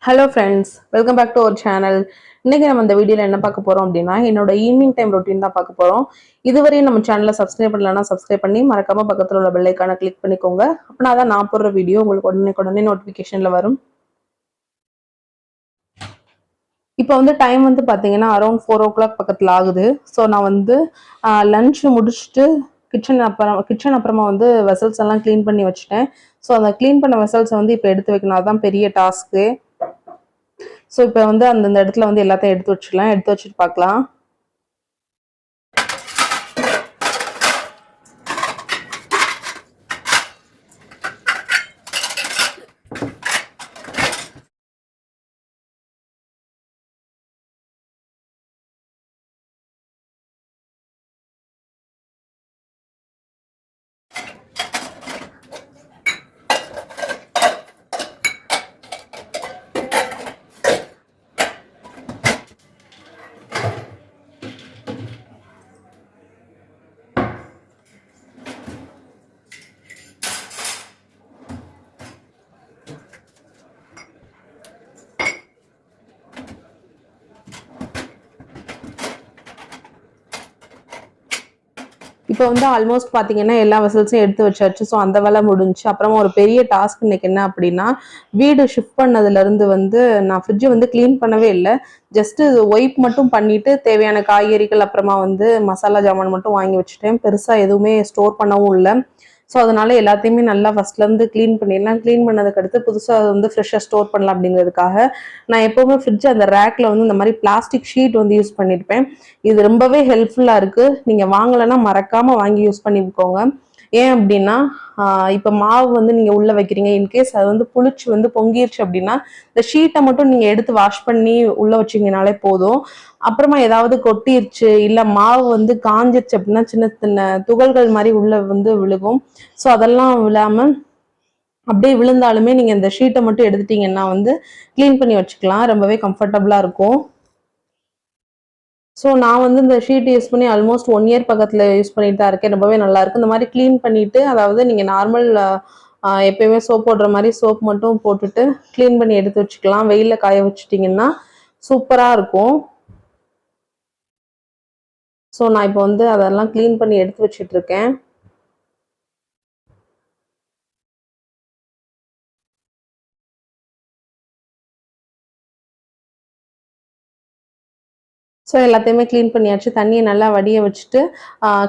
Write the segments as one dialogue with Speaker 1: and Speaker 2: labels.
Speaker 1: Hello friends, welcome back to our channel. இன்னைக்கு நம்ம இந்த வீடியோல என்ன பார்க்க போறோம் அப்படின்னா என்னோட ஈவினிங் டைம் ரொட்டீன் தான் பார்க்க போறோம். இதுவரையும் நம்ம சேனலை சப்ஸ்கிரைப் பண்ணலன்னா சப்ஸ்கிரைப் பண்ணி மறக்காம பக்கத்துல உள்ள பெல் ஐகானை கிளிக் பண்ணிக்கோங்க. அப்படின்னா தான் நான் போடுற வீடியோ உங்களுக்கு உடனே நோட்டிஃபிகேஷன்ல வரும். இப்போ வந்து டைம் வந்து பார்த்தீங்கன்னா அரௌண்ட் 4 o'clock பக்கத்தில் ஆகுது. ஸோ நான் வந்து லஞ்ச் முடிச்சுட்டு கிச்சன் அப்புறமா வந்து வெசல்ஸ் எல்லாம் க்ளீன் பண்ணி வச்சுட்டேன். ஸோ அந்த க்ளீன் பண்ண வெசல்ஸை வந்து இப்போ எடுத்து வைக்கணும், அதுதான் பெரிய டாஸ்க்கு. ஸோ இப்போ வந்து அந்தந்த இடத்துல வந்து எல்லாத்தையும் எடுத்து வச்சுக்கலாம், எடுத்து வச்சுட்டு பார்க்கலாம். இப்போ வந்து ஆல்மோஸ்ட் பார்த்தீங்கன்னா எல்லா வெசல்ஸையும் எடுத்து வச்சாச்சு. ஸோ அந்த வேலை முடிஞ்சு. அப்புறமா ஒரு பெரிய டாஸ்க் இன்னைக்கு என்ன அப்படின்னா, வீடு ஷிஃப்ட் பண்ணதுலேருந்து வந்து நான் ஃப்ரிட்ஜை வந்து க்ளீன் பண்ணவே இல்லை. ஜஸ்ட்டு ஒய்ப் மட்டும் பண்ணிட்டு தேவையான காய்கறிகள் அப்புறமா வந்து மசாலா ஜாமான் மட்டும் வாங்கி வச்சுட்டேன். பெருசாக எதுவுமே ஸ்டோர் பண்ணவும் இல்லை. ஸோ அதனால எல்லாத்தையுமே நல்லா ஃபர்ஸ்ட்லேருந்து க்ளீன் பண்ணிடலாம். க்ளீன் பண்ணதுக்கு அடுத்து புதுசாக வந்து ஃப்ரெஷ்ஷாக ஸ்டோர் பண்ணலாம் அப்படிங்கிறதுக்காக நான் எப்போவுமே ஃப்ரிட்ஜ் அந்த ரேக்கில் வந்து இந்த மாதிரி பிளாஸ்டிக் ஷீட் வந்து யூஸ் பண்ணியிருப்பேன். இது ரொம்பவே ஹெல்ப்ஃபுல்லாக இருக்குது. நீங்கள் வாங்கலைன்னா மறக்காமல் வாங்கி யூஸ் பண்ணிக்கோங்க. ஏன் அப்படின்னா இப்போ மாவு வந்து நீங்கள் உள்ளே வைக்கிறீங்க, இன்கேஸ் அது வந்து புளிச்சு வந்து பொங்கிருச்சு அப்படின்னா இந்த ஷீட்டை மட்டும் நீங்கள் எடுத்து வாஷ் பண்ணி உள்ளே வச்சிங்கனாலே போதும். அப்புறமா ஏதாவது கொட்டிருச்சு இல்லை மாவு வந்து காஞ்சிருச்சு அப்படின்னா சின்ன சின்ன துகள்கள் மாதிரி உள்ள வந்து விழுகும். ஸோ அதெல்லாம் விழாமல் அப்படியே விழுந்தாலுமே நீங்கள் இந்த ஷீட்டை மட்டும் எடுத்துட்டீங்கன்னா வந்து க்ளீன் பண்ணி வச்சுக்கலாம். ரொம்பவே கம்ஃபர்டபுளாக இருக்கும். ஸோ நான் வந்து இந்த ஷீட் யூஸ் பண்ணி ஆல்மோஸ்ட் 1 year பக்கத்தில் யூஸ் பண்ணிட்டு தான் இருக்கேன். ரொம்பவே நல்லாயிருக்கு. இந்த மாதிரி க்ளீன் பண்ணிவிட்டு, அதாவது நீங்கள் நார்மல் எப்பயுமே சோப் போடுற மாதிரி சோப் மட்டும் போட்டுட்டு க்ளீன் பண்ணி எடுத்து வச்சுக்கலாம். வெயிலில் காய வச்சுட்டிங்கன்னா சூப்பராக இருக்கும். ஸோ நான் இப்போ வந்து அதெல்லாம் க்ளீன் பண்ணி எடுத்து வச்சிட்ருக்கேன். ஸோ எல்லாத்தையுமே க்ளீன் பண்ணியாச்சு. தண்ணியை நல்லா வடிய வச்சுட்டு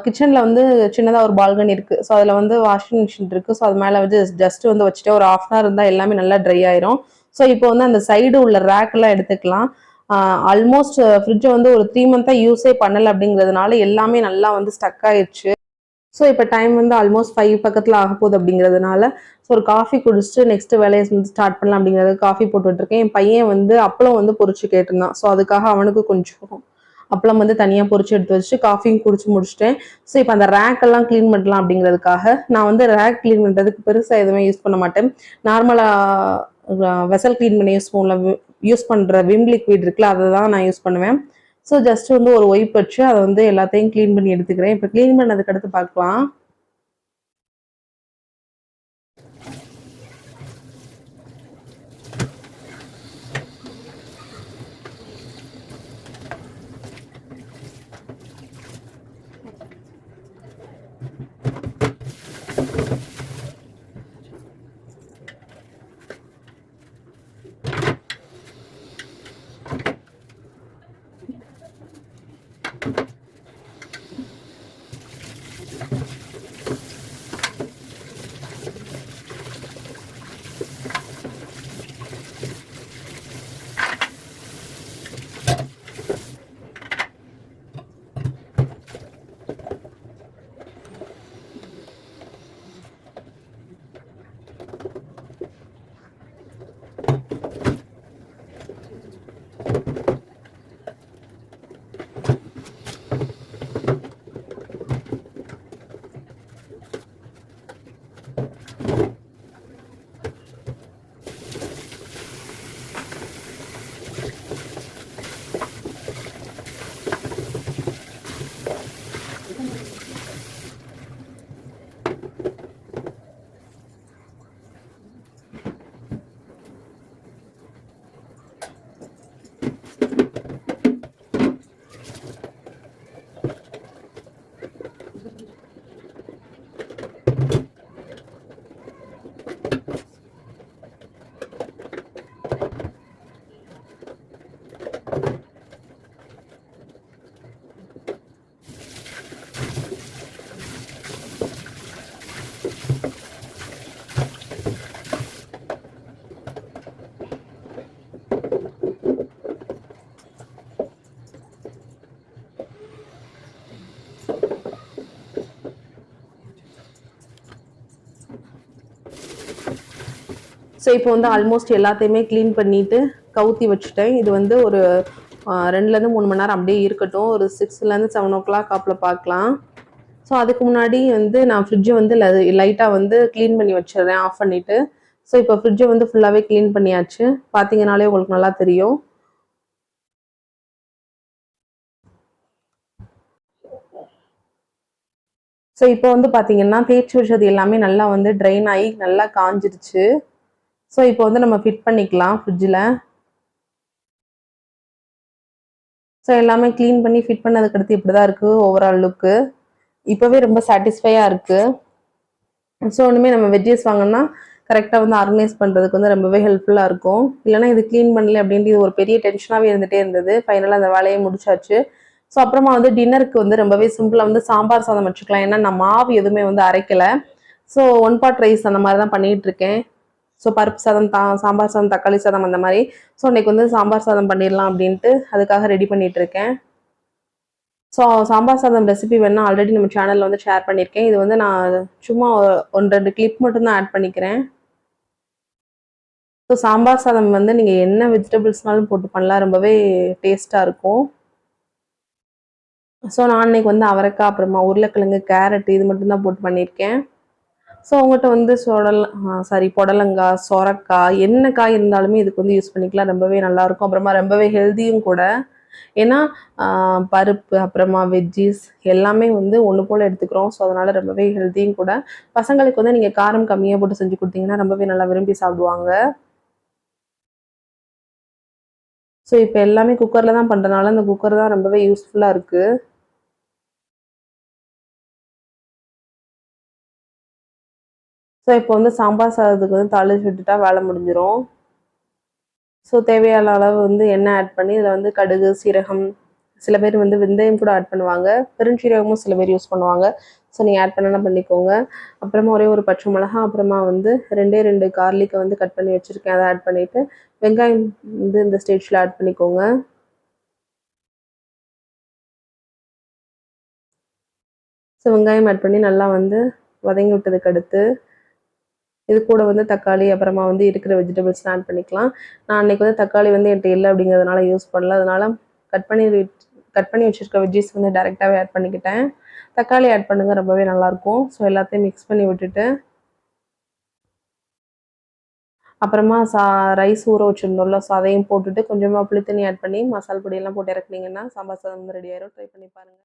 Speaker 1: கிச்சனில் வந்து சின்னதாக ஒரு பால்கனி இருக்குது. ஸோ அதில் வந்து வாஷிங் மிஷின் இருக்குது. ஸோ அது மேலே வந்து ஜஸ்ட் வந்து வச்சுட்டு ஒரு 1/2 hour இருந்தால் எல்லாமே நல்லா ட்ரை ஆயிரும். ஸோ இப்போ வந்து அந்த சைடு உள்ள ரேக்கெல்லாம் எடுத்துக்கலாம். ஆல்மோஸ்ட் ஃப்ரிட்ஜை வந்து ஒரு 3 month யூஸே பண்ணலை அப்படிங்கிறதுனால எல்லாமே நல்லா வந்து ஸ்டக் ஆயிடுச்சு. ஸோ இப்போ டைம் வந்து ஆல்மோஸ்ட் 5 பக்கத்தில் ஆக போகுது அப்படிங்கிறதுனால ஸோ ஒரு காஃபி குடிச்சிட்டு நெக்ஸ்ட் வேலையை வந்து ஸ்டார்ட் பண்ணலாம் அப்படிங்கிறது காஃபி போட்டுட்ருக்கேன். என் பையன் வந்து அப்பளம் வந்து பொரிச்சு கேட்டிருந்தான். ஸோ அதுக்காக அவனுக்கு கொஞ்சம் அப்பளம் வந்து தனியாக பொரிச்சு எடுத்து வச்சுட்டு காஃபியும் குடிச்சு முடிச்சிட்டேன். ஸோ இப்போ அந்த ரேக்கெல்லாம் க்ளீன் பண்ணலாம் அப்படிங்கிறதுக்காக நான் வந்து ரேக் க்ளீன் பண்ணுறதுக்கு பெருசாக எதுவுமே யூஸ் பண்ண மாட்டேன். நார்மலாக வெசல் க்ளீன் பண்ணி யூஸ் பண்ணுற விம் லிக்விட் இருக்குல்ல, அதை தான் நான் யூஸ் பண்ணுவேன். ஸோ ஜஸ்ட் வந்து ஒரு ஒய்ப் வச்சு அதை வந்து எல்லாத்தையும் க்ளீன் பண்ணி எடுத்துக்கிறேன். இப்போ க்ளீன் பண்ணதுக்கு அடுத்து பார்க்கலாம். ஸோ இப்போ வந்து ஆல்மோஸ்ட் எல்லாத்தையுமே க்ளீன் பண்ணிவிட்டு கவுத்தி வச்சுட்டேன். இது வந்து ஒரு 2லேருந்து 3 மணி நேரம் அப்படியே இருக்கட்டும். ஒரு 6லேருந்து 7 ஓ கிளாக் ஆப்பில் பார்க்கலாம். ஸோ அதுக்கு முன்னாடி வந்து நான் ஃப்ரிட்ஜை வந்து லைட்டாக வந்து க்ளீன் பண்ணி வச்சிடுறேன் ஆஃப் பண்ணிவிட்டு. ஸோ இப்போ ஃப்ரிட்ஜை வந்து ஃபுல்லாகவே க்ளீன் பண்ணியாச்சு. பார்த்தீங்கனாலே உங்களுக்கு நல்லா தெரியும். ஸோ இப்போ வந்து பார்த்தீங்கன்னா தேய்ச்சி வச்சது எல்லாமே நல்லா வந்து ட்ரைன் ஆகி நல்லா காஞ்சிருச்சு. ஸோ இப்போ வந்து நம்ம ஃபிட் பண்ணிக்கலாம் ஃப்ரிட்ஜில். ஸோ எல்லாமே க்ளீன் பண்ணி ஃபிட் பண்ணதுக்கடுத்து இப்படி தான் இருக்குது ஓவரால் லுக்கு. இப்போவே ரொம்ப சாட்டிஸ்ஃபையாக இருக்குது. ஸோ இனிமேல் நம்ம வெஜ்ஜஸ் வாங்கினா கரெக்டாக வந்து ஆர்கனைஸ் பண்ணுறதுக்கு வந்து ரொம்பவே ஹெல்ப்ஃபுல்லாக இருக்கும். இல்லைனா இது க்ளீன் பண்ணல அப்படின்ட்டு இது ஒரு பெரிய டென்ஷனாகவே இருந்துகிட்டே இருந்தது. ஃபைனலாக அந்த வேலையை முடிச்சாச்சு. ஸோ அப்புறமா வந்து டின்னருக்கு வந்து ரொம்பவே சிம்பிளாக வந்து சாம்பார் சாதம் வச்சுக்கலாம். ஏன்னா நான் மாவு எதுவுமே வந்து அரைக்கலை. ஸோ 1 பாட் ரைஸ் அந்த மாதிரி தான் பண்ணிகிட்ருக்கேன். ஸோ பருப்பு சாதம், சாம்பார் சாதம், தக்காளி சாதம் அந்த மாதிரி. ஸோ இன்னைக்கு வந்து சாம்பார் சாதம் பண்ணிடலாம் அப்படின்ட்டு அதுக்காக ரெடி பண்ணிகிட்ருக்கேன். ஸோ சாம்பார் சாதம் ரெசிபி வேணால் ஆல்ரெடி நம்ம சேனலில் வந்து ஷேர் பண்ணியிருக்கேன். இது வந்து நான் சும்மா 1-2 கிளிப் மட்டும்தான் ஆட் பண்ணிக்கிறேன். ஸோ சாம்பார் சாதம் வந்து நீங்கள் என்ன வெஜிடபிள்ஸ்னாலும் போட்டு பண்ணலாம். ரொம்பவே டேஸ்ட்டாக இருக்கும். ஸோ நான் இன்னைக்கு வந்து அவரைக்காய், அப்புறமா உருளைக்கிழங்கு, கேரட் இது மட்டும்தான் போட்டு பண்ணியிருக்கேன். ஸோ உங்கள்கிட்ட வந்து புடலங்காய், சொரக்காய் என்ன காய் இருந்தாலுமே இதுக்கு வந்து யூஸ் பண்ணிக்கலாம். ரொம்பவே நல்லாயிருக்கும். அப்புறமா ரொம்பவே ஹெல்த்தியும் கூட. ஏன்னா பருப்பு, அப்புறமா வெஜ்ஜீஸ் எல்லாமே வந்து ஒன்று போல் எடுத்துக்கிறோம். ஸோ அதனால் ரொம்பவே ஹெல்த்தியும் கூட. பசங்களுக்கு வந்து நீங்கள் காரம் கம்மியாக போட்டு செஞ்சு கொடுத்தீங்கன்னா ரொம்பவே நல்லா விரும்பி சாப்பிடுவாங்க. ஸோ இப்போ எல்லாமே குக்கரில் தான் பண்ணுறதுனால அந்த குக்கர் தான் ரொம்பவே யூஸ்ஃபுல்லாக இருக்குது. ஸோ இப்போ வந்து சாம்பார் சாதத்துக்கு வந்து தாளிச்சு விட்டுட்டா வேலை முடிஞ்சிடும். ஸோ தேவையான அளவு வந்து எண்ணெய் ஆட் பண்ணி இதில் வந்து கடுகு, சீரகம், சில பேர் வந்து வெந்தயம் கூட ஆட் பண்ணுவாங்க. பெருஞ்சீரகமும் சில பேர் யூஸ் பண்ணுவாங்க. ஸோ நீங்கள் ஆட் பண்ணனா பண்ணிக்கோங்க. அப்புறமா ஒரே ஒரு பச்சை மிளகா, அப்புறமா வந்து 2 கார்லிக்கை வந்து கட் பண்ணி வச்சுருக்கேன். அதை ஆட் பண்ணிவிட்டு வெங்காயம் வந்து இந்த ஸ்டேஜில் ஆட் பண்ணிக்கோங்க. ஸோ வெங்காயம் ஆட் பண்ணி நல்லா வந்து வதங்கி விட்டதுக்கு அடுத்து இது கூட வந்து தக்காளி, அப்புறமா வந்து இருக்கிற வெஜிடபிள்ஸ் ஆட் பண்ணிக்கலாம். நான் அன்னைக்கு வந்து தக்காளி வந்து என்கிட்ட இல்லை அப்படிங்கிறதுனால யூஸ் பண்ணல. அதனால கட் பண்ணி கட் பண்ணி வச்சிருக்க வெஜ்ஜீஸ் வந்து டைரெக்டாகவே ஆட் பண்ணிக்கிட்டேன். தக்காளி ஆட் பண்ணுங்கள், ரொம்பவே நல்லாயிருக்கும். ஸோ எல்லாத்தையும் மிக்ஸ் பண்ணி விட்டுட்டு அப்புறமா ரைஸ் ஊற வச்சுருந்தோம்ல, ஸோ அதையும் போட்டுட்டு கொஞ்சமாக புளி தண்ணி ஆட் பண்ணி மசால் பொடியெல்லாம் போட்டு இறக்குனீங்கன்னா சாம்பார் சாதம் வந்து ரெடி ஆயிரும். ட்ரை பண்ணி பாருங்கள்.